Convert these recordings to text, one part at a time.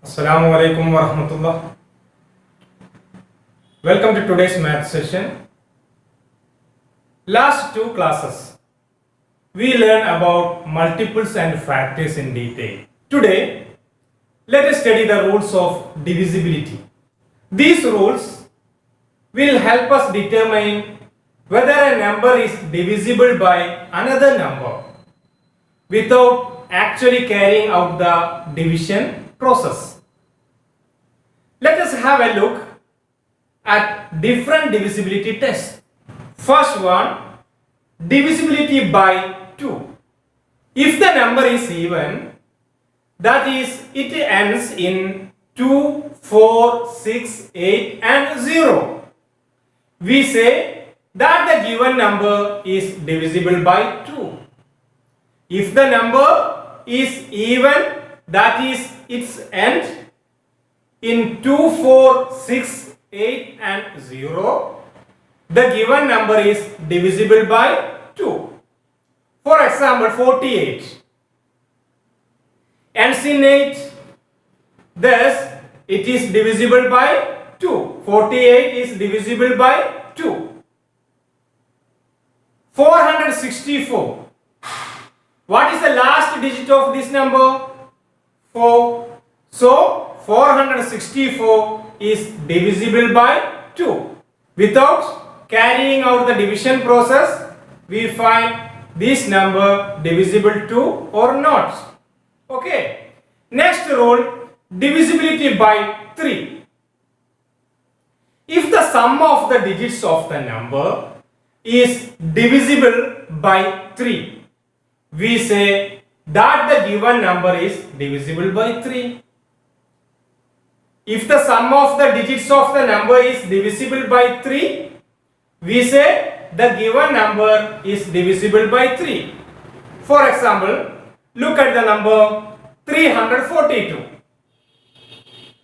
Assalamu alaikum wa rahmatullah. Welcome to today's math session. Last two classes, we learned about multiples and factors in detail. Today, let us study the rules of divisibility. These rules will help us determine whether a number is divisible by another number without actually carrying out the division process. Let us have a look at different divisibility tests. First one, divisibility by 2. If the number is even, that is, it ends in 2, 4, 6, 8 and 0. We say that the given number is divisible by 2. If the number is even, that is, its end in 2, 4, 6, 8 and 0, the given number is divisible by 2. For example, 48 ends in 8, thus it is divisible by 2. 48 is divisible by 2. 464. What is the last digit of this number? 4. So 464 is divisible by 2. Without carrying out the division process, we find this number divisible to or not. Okay. Next rule, divisibility by 3. If the sum of the digits of the number is divisible by 3, we say that the given number is divisible by 3. If the sum of the digits of the number is divisible by 3, we say the given number is divisible by 3. For example, look at the number 342.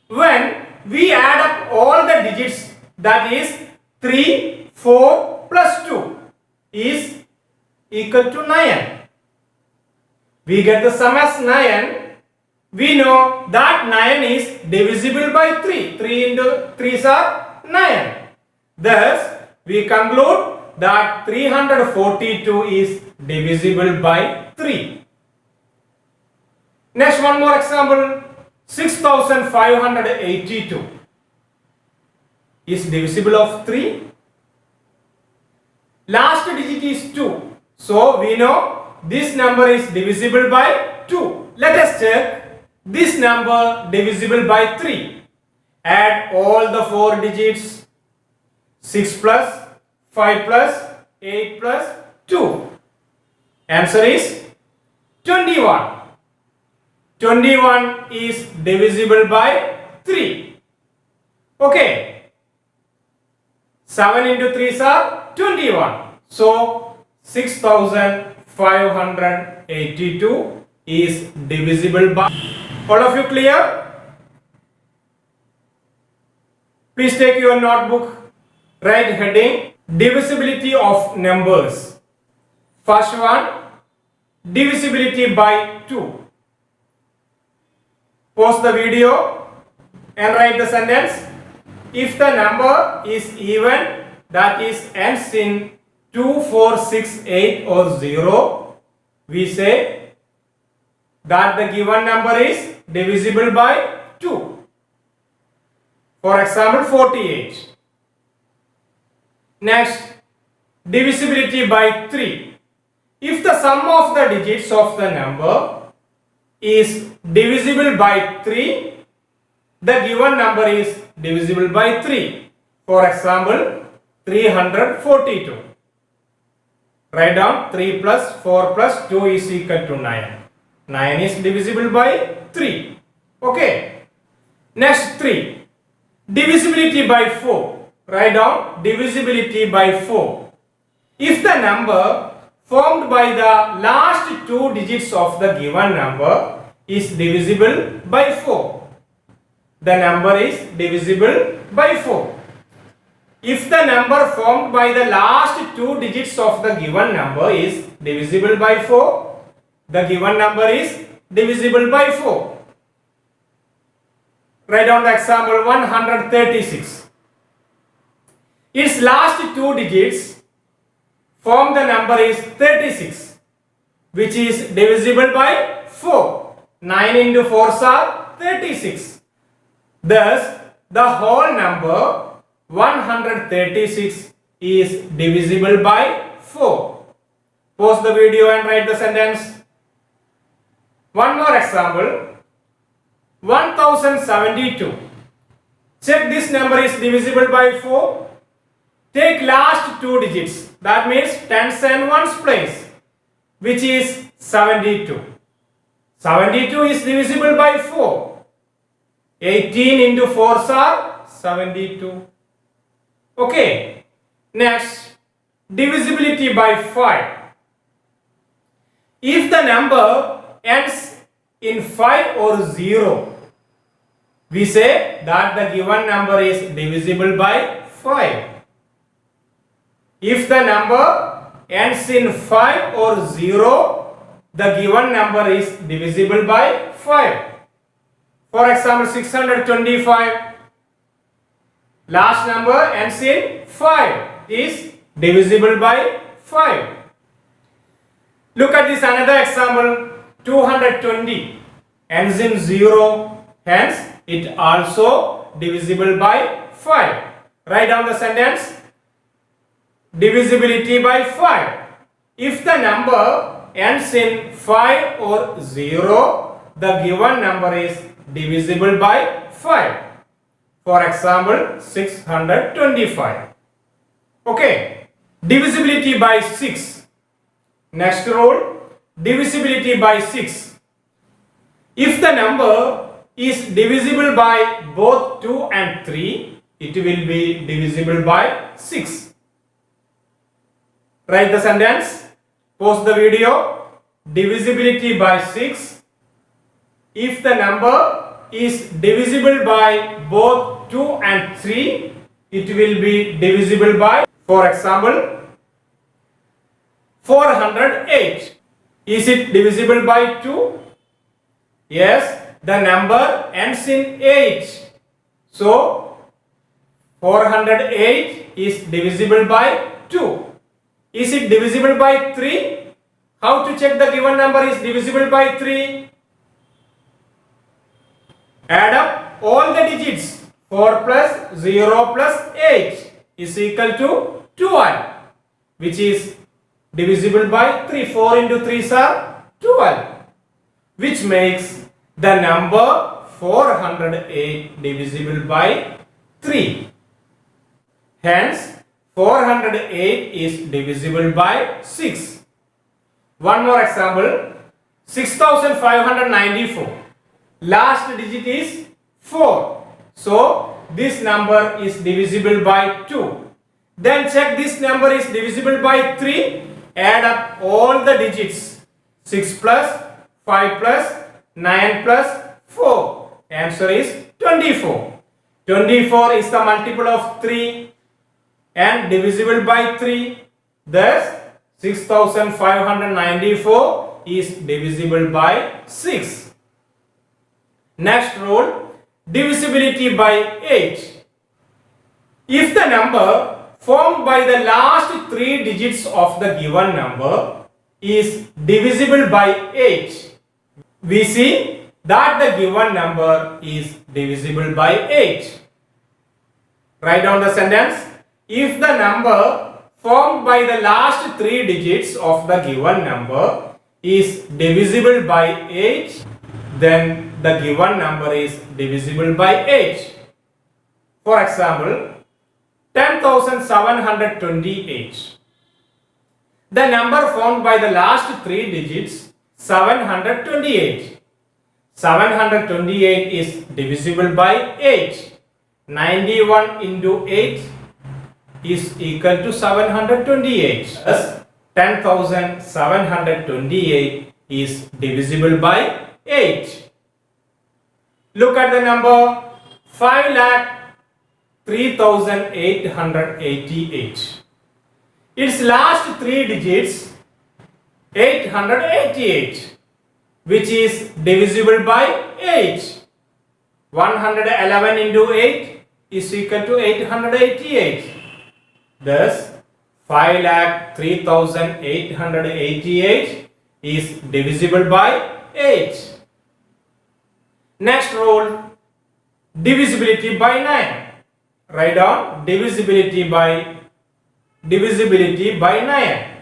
When we add up all the digits, that is 3, 4 plus 2 is equal to 9. We get the sum as 9. We know that 9 is divisible by 3. 3 into 3 are 9. Thus, we conclude that 342 is divisible by 3. Next, one more example. 6582 is divisible of 3. Last digit is 2. So, we know this number is divisible by 2. Let us check this number divisible by 3. Add all the 4 digits. 6 plus 5 plus 8 plus 2. Answer is 21. 21 is divisible by 3. Okay. 7 into 3 are 21. So 6582 is divisible by. All of you clear? Please take your notebook. Write heading divisibility of numbers. First one, divisibility by 2. Pause the video and write the sentence. If the number is even, that is ends in 2, 4, 6, 8 or 0, we say that the given number is divisible by 2. For example, 48. Next, divisibility by 3. If the sum of the digits of the number is divisible by 3, the given number is divisible by 3. For example, 342. Write down 3 plus 4 plus 2 is equal to 9. 9 is divisible by 3. Okay. Next, 3. Divisibility by 4. Write down divisibility by 4. If the number formed by the last 2 digits of the given number is divisible by 4, the number is divisible by 4. If the number formed by the last 2 digits of the given number is divisible by 4, the given number is divisible by 4. Write down the example 136. Its last two digits form the number is 36, which is divisible by 4. 9 into 4 are 36. Thus, the whole number 136 is divisible by 4. Pause the video and write the sentence. One more example. 1072. Check this number is divisible by 4. Take last two digits. That means tens and ones place, which is 72. 72 is divisible by 4. 18 into 4 are 72. Okay. Next, divisibility by 5. If the number ends in 5 or 0, we say that the given number is divisible by 5. If the number ends in 5 or 0, the given number is divisible by 5. For example, 625, last number ends in 5 is divisible by 5. Look at this another example. 220 ends in 0, hence it also divisible by 5. Write down the sentence. Divisibility by 5. If the number ends in 5 or 0, the given number is divisible by 5. For example, 625. Okay. Divisibility by 6. Next rule. Divisibility by 6. If the number is divisible by both 2 and 3, it will be divisible by 6. Write the sentence. Pause the video. Divisibility by 6. If the number is divisible by both 2 and 3, it will be divisible by, for example, 408. Is it divisible by 2? Yes, the number ends in 8. So, 408 is divisible by 2. Is it divisible by 3? How to check the given number is divisible by 3? Add up all the digits. 4 plus 0 plus 8 is equal to 12, which is divisible by 3. 4 into 3 are 12, which makes the number 408 divisible by 3. Hence, 408 is divisible by 6. One more example. 6594. Last digit is 4. So, this number is divisible by 2. Then check this number is divisible by 3. Add up all the digits. 6 plus 5 plus 9 plus 4. Answer is 24. 24 is the multiple of 3 and divisible by 3. Thus, 6594 is divisible by 6. Next rule, divisibility by 8. If the number formed by the last 3 digits of the given number is divisible by 8, we see that the given number is divisible by 8. Write down the sentence. If the number formed by the last 3 digits of the given number is divisible by 8, then the given number is divisible by 8. For example, 10,728. The number formed by the last 3 digits 728. 728 is divisible by 8. 91 into 8 is equal to 728. Thus, 10,728 is divisible by 8. Look at the number 5,03,888. Its last 3 digits 888, which is divisible by 8. 111 into 8 is equal to 888. Thus, 5,03,888 is divisible by 8. Next rule, divisibility by 9. Write down divisibility by 9.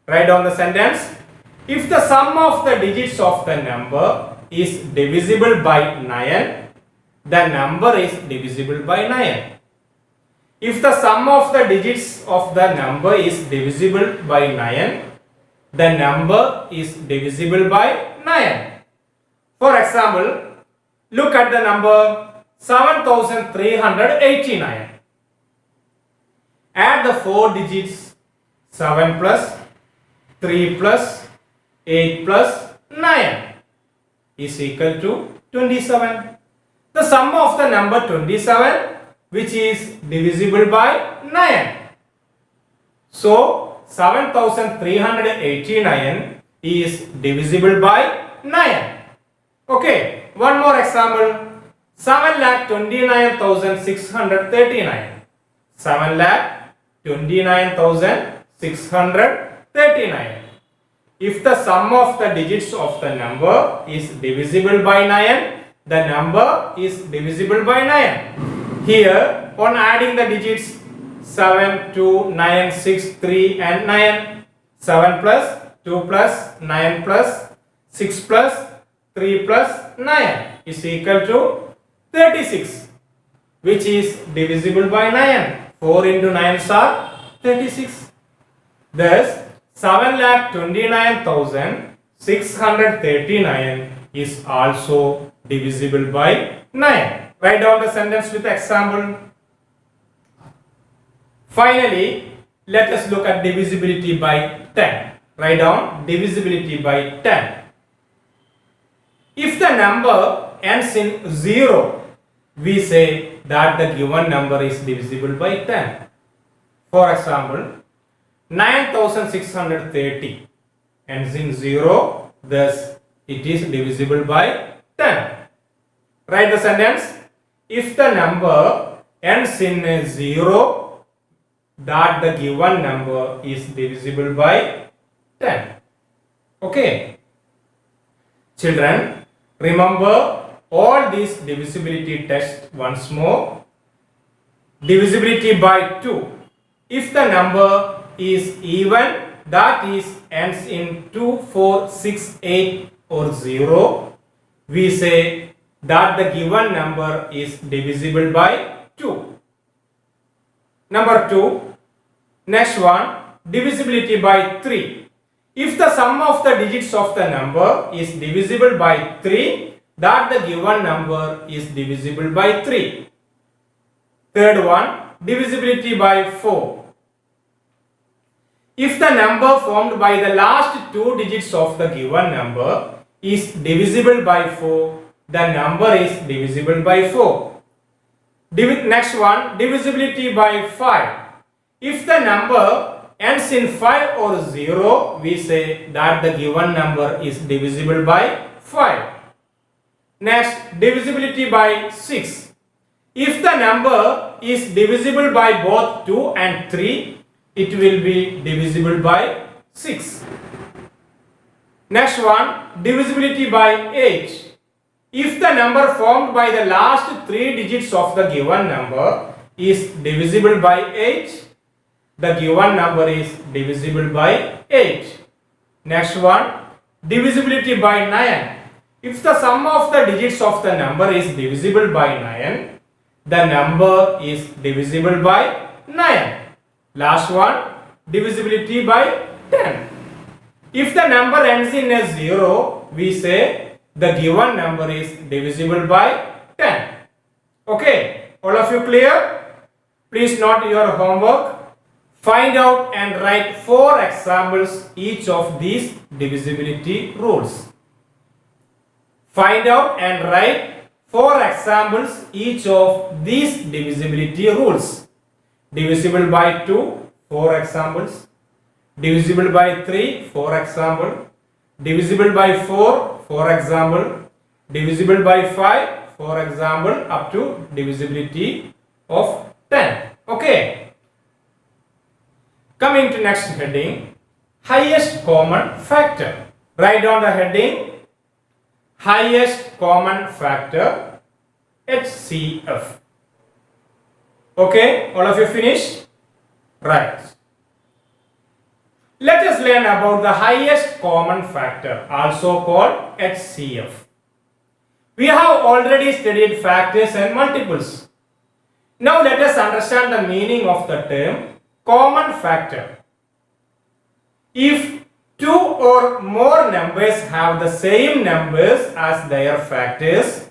Write down the sentence. If the sum of the digits of the number is divisible by 9, the number is divisible by 9. If the sum of the digits of the number is divisible by 9, the number is divisible by 9. For example, look at the number 7,389. Add the 4 digits 7 plus 3 plus 8 plus 9 is equal to 27. The sum of the number 27, which is divisible by 9. So 7,389 is divisible by 9. Okay, one more example. 7,29,639. 7,29,639. If the sum of the digits of the number is divisible by 9, the number is divisible by 9. Here, on adding the digits 7, 2, 9, 6, 3 and 9, 7 plus 2 plus 9 plus 6 plus 3 plus 9 is equal to 36, which is divisible by 9. 4 into 9 are 36. Thus, 7,29,639 is also divisible by 9. Write down the sentence with example. Finally, let us look at divisibility by 10. Write down divisibility by 10. If the number ends in 0, we say that the given number is divisible by 10. For example, 9,630 ends in 0, thus it is divisible by 10. Write the sentence. If the number ends in 0, that the given number is divisible by 10. Okay. Children, remember all these divisibility tests once more. Divisibility by 2. If the number is even, that is ends in 2, 4, 6, 8 or 0, we say that the given number is divisible by 2. Number 2. Next one, divisibility by 3. If the sum of the digits of the number is divisible by 3, that the given number is divisible by 3. Third one, divisibility by 4. If the number formed by the last 2 digits of the given number is divisible by 4, the number is divisible by 4. Next one, divisibility by 5. If the number ends in 5 or 0, we say that the given number is divisible by 5. Next, divisibility by 6. If the number is divisible by both 2 and 3, it will be divisible by 6. Next one, divisibility by 8. If the number formed by the last 3 digits of the given number is divisible by 8, the given number is divisible by 8. Next one, divisibility by 9. If the sum of the digits of the number is divisible by 9, the number is divisible by 9. Last one, divisibility by 10. If the number ends in a 0, we say the given number is divisible by 10. Okay, all of you clear? Please note your homework. Find out and write 4 examples each of these divisibility rules. Find out and write 4 examples each of these divisibility rules. Divisible by 2, 4 examples. Divisible by 3, 4 example. Divisible by 4, 4 example. Divisible by 5, For example, up to divisibility of 10. Okay. Coming to next heading, highest common factor. Write down the heading, highest common factor, HCF. Okay, all of you finished? Right. Let us learn about the highest common factor, also called HCF. We have already studied factors and multiples. Now let us understand the meaning of the term common factor. If two or more numbers have the same numbers as their factors,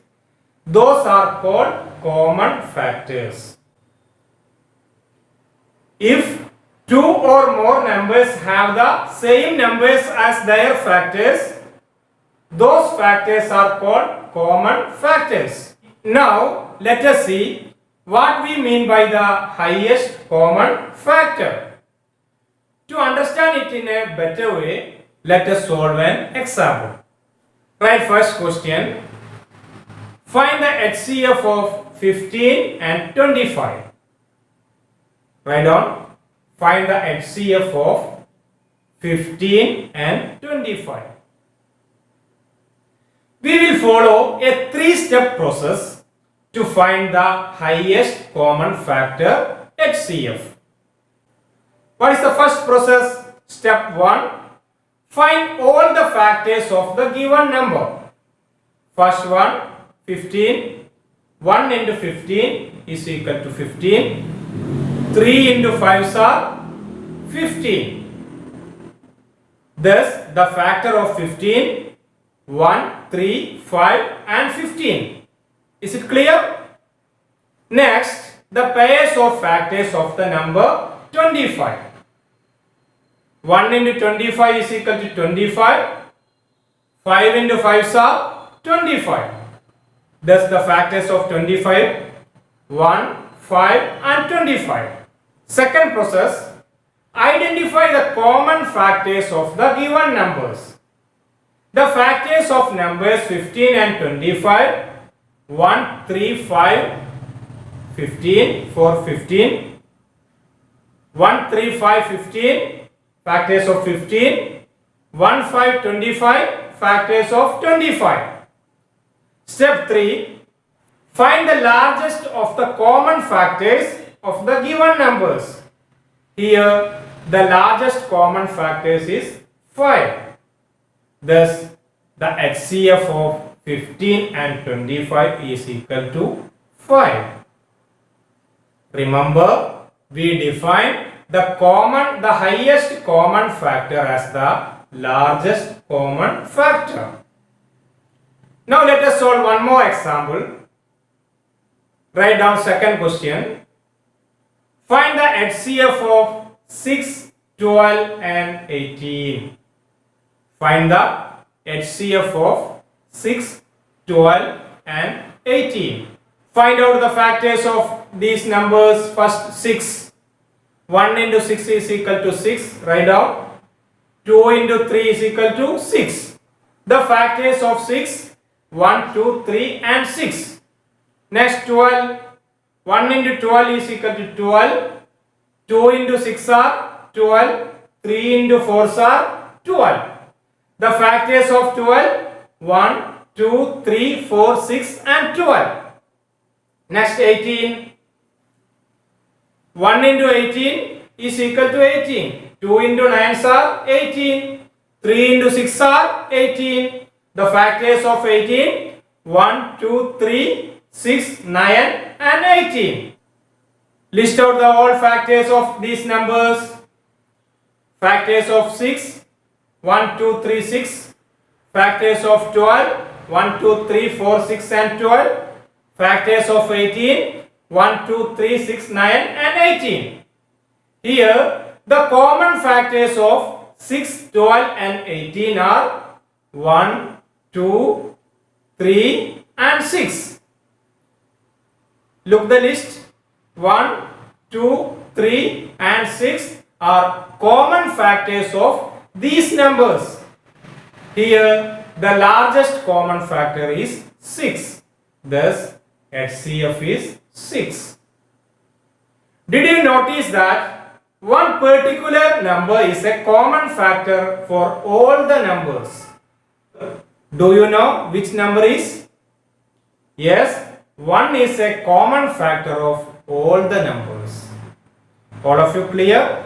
those are called common factors. If two or more numbers have the same numbers as their factors, those factors are called common factors. Now let us see what we mean by the highest common factor. To understand it in a better way, let us solve an example. Write first question. Find the HCF of 15 and 25. Write down. Find the HCF of 15 and 25. We will follow a three-step process to find the highest common factor HCF. What is the first process? Step 1. Find all the factors of the given number. First one, 15. 1 into 15 is equal to 15. 3 into 5 are 15. Thus, the factor of 15, 1, 3, 5 and 15. Is it clear? Next, the pairs of factors of the number 25. 1 into 25 is equal to 25. 5 into 5 are 25. Thus, the factors of 25, 1, 5 and 25. Second process, identify the common factors of the given numbers. The factors of numbers 15 and 25, 1, 3, 5, 15, 4, 15, 1, 3, 5, 15, factors of 15, 1, 5, 25, factors of 25. Step 3, find the largest of the common factors of the given numbers. Here, the largest common factors is 5. Thus, the HCF of 15 and 25 is equal to 5. Remember, we define the highest common factor as the largest common factor. Now let us solve one more example. Write down second question. Find the HCF of 6, 12 and 18. Find the HCF of 6, 12 and 18. Find out the factors of these numbers. First 6. 1 into 6 is equal to 6. Write down. 2 into 3 is equal to 6. The factors of 6, 1, 2, 3 and 6. Next 12. 1 into 12 is equal to 12. 2 into 6 are 12. 3 into 4 are 12. The factors of 12, 1, 2, 3, 4, 6 and 12. Next 18. 1 into 18 is equal to 18. 2 into 9 are 18. 3 into 6 are 18. The factors of 18, 1, 2, 3, 6, 9 and 18. List out the all factors of these numbers. Factors of 6, 1, 2, 3, 6. Factors of 12, 1, 2, 3, 4, 6 and 12. Factors of 18, 1, 2, 3, 6, 9 and 18. Here, the common factors of 6, 12 and 18 are 1, 2, 3 and 6. Look the list. 1, 2, 3 and 6 are common factors of these numbers. Here, the largest common factor is 6. Thus, HCF is 6. Did you notice that one particular number is a common factor for all the numbers? Do you know which number is? Yes, 1 is a common factor of all the numbers. All of you clear?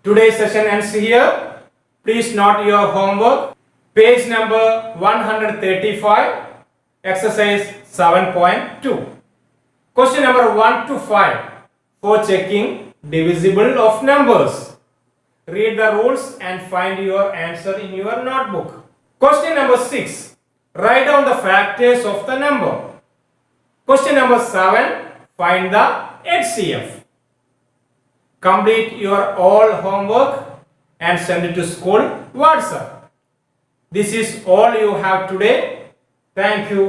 Today's session ends here. Please note your homework. Page number 135, exercise 7.2. Question number 1 to 5 for checking divisible of numbers. Read the rules and find your answer in your notebook. Question number 6. Write down the factors of the number. Question number 7. Find the HCF. Complete your all homework and send it to school WhatsApp. This is all you have today. Thank you.